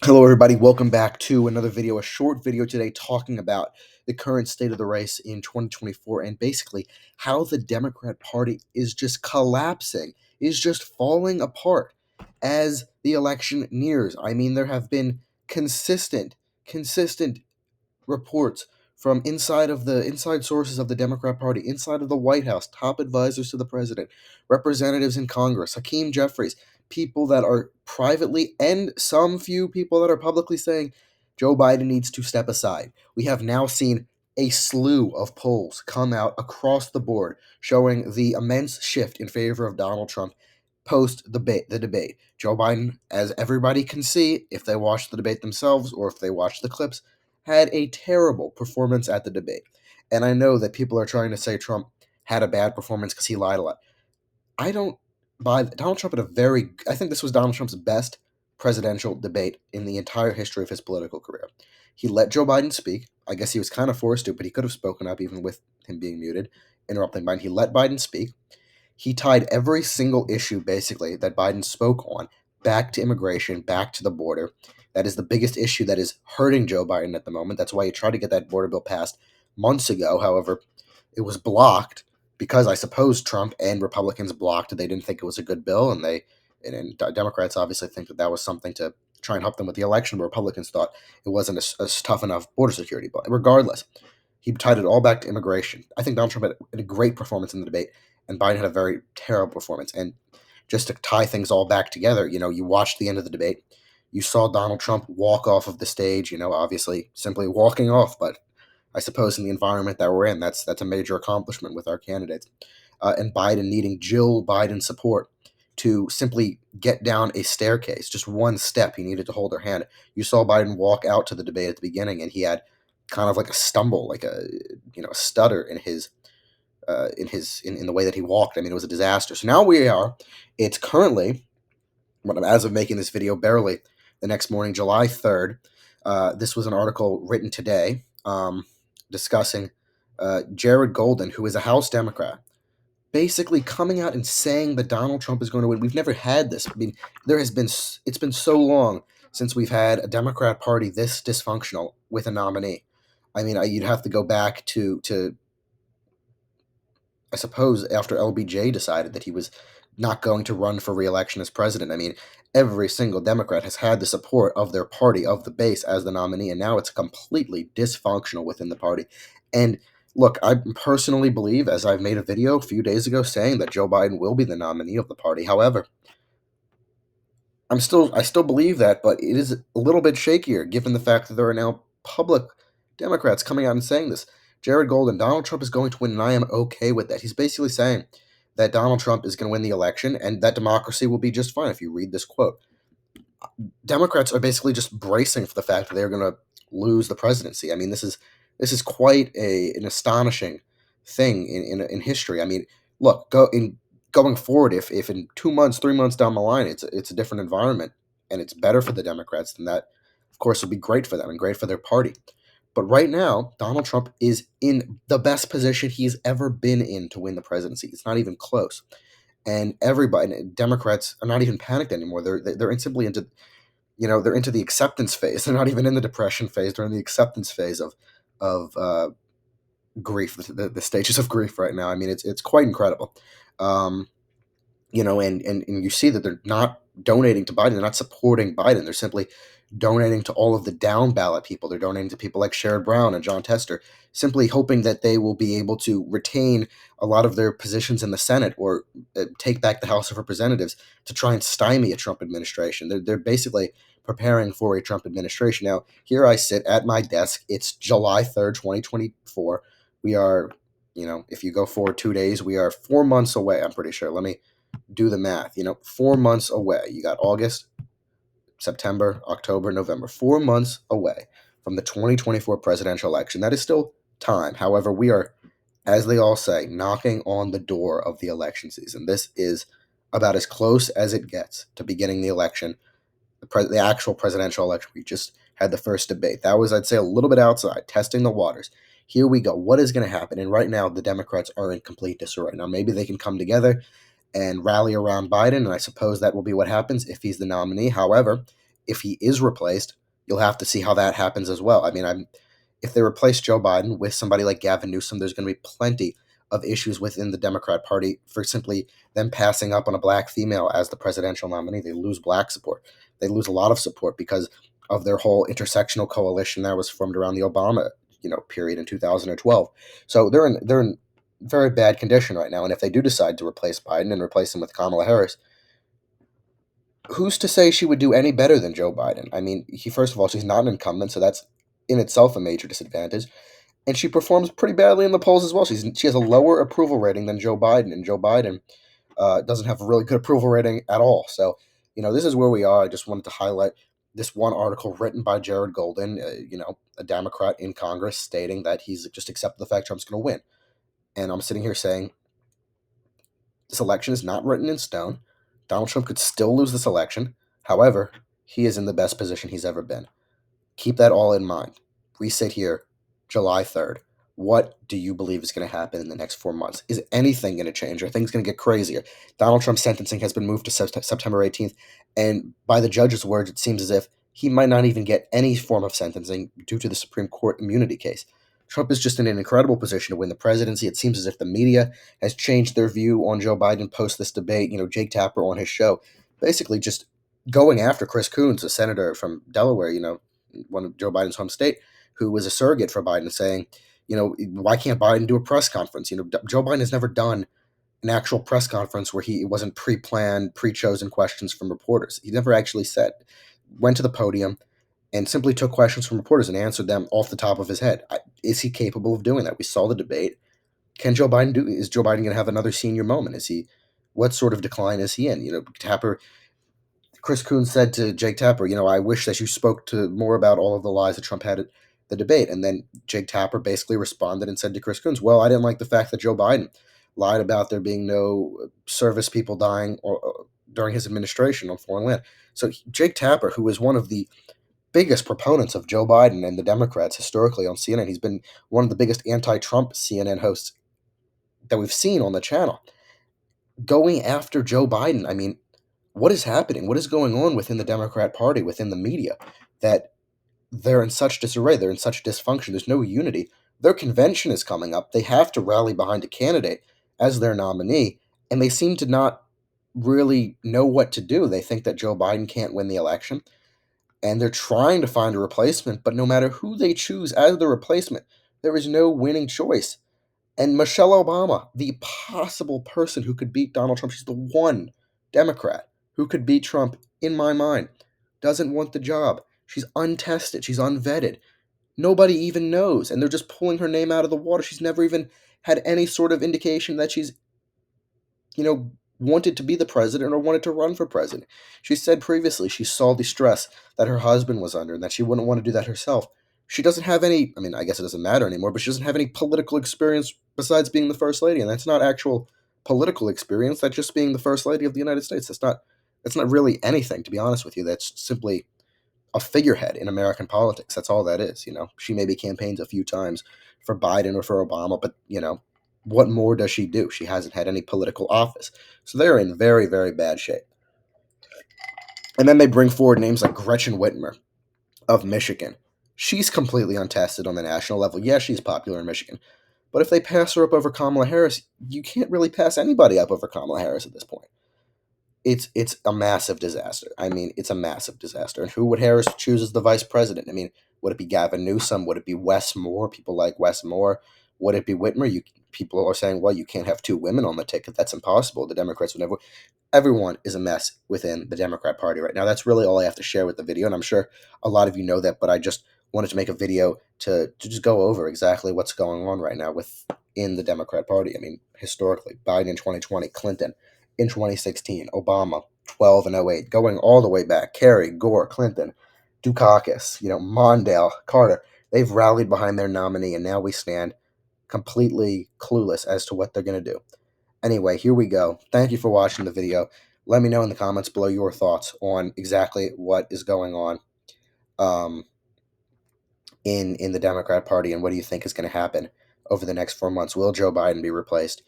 Hello, everybody. Welcome back to another video, a short video today talking about the current state of the race in 2024 and basically how the Democrat Party is just collapsing, is just falling apart as the election nears. I mean, there have been consistent reports from inside sources of the Democrat Party, inside of the White House, top advisors to the president, representatives in Congress, Hakeem Jeffries, people that are privately and some few people that are publicly saying Joe Biden needs to step aside. We have now seen a slew of polls come out across the board showing the immense shift in favor of Donald Trump post the debate. Joe Biden, as everybody can see if they watch the debate themselves or if they watch the clips, had a terrible performance at the debate. And I know that people are trying to say Trump had a bad performance because he lied a lot. I don't buy that. Donald Trump had I think this was Donald Trump's best presidential debate in the entire history of his political career. He let Joe Biden speak. I guess he was kind of forced to, but he could have spoken up even with him being muted, interrupting Biden. He let Biden speak. He tied every single issue, basically, that Biden spoke on back to immigration, back to the border. That is the biggest issue that is hurting Joe Biden at the moment. That's why he tried to get that border bill passed months ago. However, it was blocked because I suppose Trump and Republicans blocked it. They didn't think it was a good bill, and Democrats obviously think that that was something to try and help them with the election. But Republicans thought it wasn't a tough enough border security bill. Regardless, he tied it all back to immigration. I think Donald Trump had a great performance in the debate, and Biden had a very terrible performance. And just to tie things all back together, you watched the end of the debate. You saw Donald Trump walk off of the stage, obviously simply walking off, but I suppose in the environment that we're in, that's a major accomplishment with our candidates. And Biden needing Jill Biden's support to simply get down a staircase, just one step. He needed to hold her hand. You saw Biden walk out to the debate at the beginning, and he had kind of like a stumble, like a stutter in the way that he walked. I mean, it was a disaster. So now we are. It's currently, as of making this video, barely the next morning, July 3rd. This was an article written today discussing Jared Golden, who is a House Democrat, basically coming out and saying that Donald Trump is going to win. We've never had this. I mean, it's been so long since we've had a Democrat Party this dysfunctional with a nominee. I mean, you'd have to go back to I suppose after LBJ decided that he was not going to run for reelection as president. I mean, every single Democrat has had the support of their party, of the base, as the nominee, and now it's completely dysfunctional within the party. And look, I personally believe, as I've made a video a few days ago saying that Joe Biden will be the nominee of the party. However, I still believe that, but it is a little bit shakier given the fact that there are now public Democrats coming out and saying this. Jared Golden, Donald Trump is going to win, and I am okay with that. He's basically saying that Donald Trump is going to win the election and that democracy will be just fine if you read this quote. Democrats are basically just bracing for the fact that they're going to lose the presidency. I mean, this is quite an astonishing thing in history. I mean, look, going forward, if in 2 months, 3 months down the line, it's a different environment and it's better for the Democrats, then that, of course, will be great for them and great for their party. But right now, Donald Trump is in the best position he's ever been in to win the presidency. It's not even close. And everybody, Democrats are not even panicked anymore. They're simply into, they're into the acceptance phase. They're not even in the depression phase. They're in the acceptance phase of grief, the stages of grief right now. I mean, it's quite incredible. Um, and you see that they're not donating to Biden. They're not supporting Biden. They're simply donating to all of the down ballot people. They're donating to people like Sherrod Brown and John Tester, simply hoping that they will be able to retain a lot of their positions in the Senate or take back the House of Representatives to try and stymie a Trump administration. They're basically preparing for a Trump administration. Now, here I sit at my desk. It's July 3rd, 2024. We are, if you go forward 2 days, we are 4 months away, I'm pretty sure. Let me do the math. 4 months away. You got August, September, October, November. 4 months away from the 2024 presidential election. That is still time. However, we are, as they all say, knocking on the door of the election season. This is about as close as it gets to beginning the election, the actual presidential election. We just had the first debate. That was, I'd say, a little bit outside, testing the waters. Here we go. What is going to happen? And right now, the Democrats are in complete disarray. Now, maybe they can come together and rally around Biden, and I suppose that will be what happens if he's the nominee. However, if he is replaced, you'll have to see how that happens as well. I mean, if they replace Joe Biden with somebody like Gavin Newsom, there's going to be plenty of issues within the Democrat Party for simply them passing up on a black female as the presidential nominee. They lose black support. They lose a lot of support because of their whole intersectional coalition that was formed around the Obama, period in 2012. So they're in very bad condition right now. And if they do decide to replace Biden and replace him with Kamala Harris, who's to say she would do any better than Joe Biden? I mean, first of all, she's not an incumbent, so that's in itself a major disadvantage. And she performs pretty badly in the polls as well. She has a lower approval rating than Joe Biden, and Joe Biden doesn't have a really good approval rating at all. So, this is where we are. I just wanted to highlight this one article written by Jared Golden, a Democrat in Congress, stating that he's just accepted the fact Trump's going to win. And I'm sitting here saying this election is not written in stone. Donald Trump could still lose this election. However, he is in the best position he's ever been. Keep that all in mind. We sit here July 3rd. What do you believe is going to happen in the next 4 months? Is anything going to change? Are things going to get crazier? Donald Trump's sentencing has been moved to September 18th, and by the judge's words, it seems as if he might not even get any form of sentencing due to the Supreme Court immunity case. Trump is just in an incredible position to win the presidency. It seems as if the media has changed their view on Joe Biden post this debate. Jake Tapper on his show basically just going after Chris Coons, a senator from Delaware, one of Joe Biden's home state, who was a surrogate for Biden, saying, why can't Biden do a press conference? Joe Biden has never done an actual press conference where it wasn't pre-planned, pre-chosen questions from reporters. He never actually went to the podium and simply took questions from reporters and answered them off the top of his head. Is he capable of doing that? We saw the debate. Is Joe Biden going to have another senior moment? What sort of decline is he in? Chris Coons said to Jake Tapper, I wish that you spoke to more about all of the lies that Trump had at the debate. And then Jake Tapper basically responded and said to Chris Coons, well, I didn't like the fact that Joe Biden lied about there being no service people dying during his administration on foreign land. So Jake Tapper, who is one of the biggest proponents of Joe Biden and the Democrats historically on CNN, he's been one of the biggest anti-Trump CNN hosts that we've seen on the channel, going after Joe Biden. I mean, what is happening? What is going on within the Democrat Party, within the media, that they're in such disarray, they're in such dysfunction, there's no unity. Their convention is coming up. They have to rally behind a candidate as their nominee, and they seem to not really know what to do. They think that Joe Biden can't win the election, and they're trying to find a replacement, but no matter who they choose as the replacement, there is no winning choice. And Michelle Obama, the possible person who could beat Donald Trump, she's the one Democrat who could beat Trump, in my mind, doesn't want the job. She's untested. She's unvetted. Nobody even knows. And they're just pulling her name out of the water. She's never even had any sort of indication that she's, wanted to be the president or wanted to run for president. She said previously she saw the stress that her husband was under and that she wouldn't want to do that herself. She doesn't have any, I guess it doesn't matter anymore, but she doesn't have any political experience besides being the first lady. And that's not actual political experience. That's just being the first lady of the United States. That's not really anything, to be honest with you. That's simply a figurehead in American politics. That's all that is. She maybe campaigns a few times for Biden or for Obama, but what more does she do? She hasn't had any political office. So they're in very, very bad shape. And then they bring forward names like Gretchen Whitmer of Michigan. She's completely untested on the national level. Yeah, she's popular in Michigan. But if they pass her up over Kamala Harris, you can't really pass anybody up over Kamala Harris at this point. It's a massive disaster. It's a massive disaster. And who would Harris choose as the vice president? Would it be Gavin Newsom? Would it be Wes Moore? People like Wes Moore. Would it be Whitmer? People are saying, well, you can't have two women on the ticket. That's impossible. The Democrats would never. Everyone is a mess within the Democrat Party right now. That's really all I have to share with the video. And I'm sure a lot of you know that, but I just wanted to make a video to just go over exactly what's going on right now within the Democrat Party. Historically, Biden in 2020, Clinton in 2016, Obama 12 and 08, going all the way back, Kerry, Gore, Clinton, Dukakis, Mondale, Carter. They've rallied behind their nominee, and now we stand completely clueless as to what they're going to do. Anyway, here we go. Thank you for watching the video. Let me know in the comments below your thoughts on exactly what is going on in the Democrat Party, and what do you think is going to happen over the next 4 months? Will Joe Biden be replaced?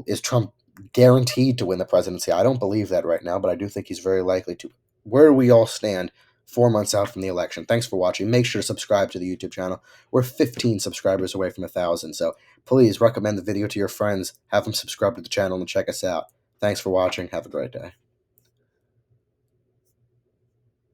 Is Trump guaranteed to win the presidency? I don't believe that right now, but I do think he's very likely to. where do we all stand 4 months out from the election? Thanks for watching. Make sure to subscribe to the YouTube channel. We're 15 subscribers away from 1,000, so please recommend the video to your friends. Have them subscribe to the channel and check us out. Thanks for watching. Have a great day.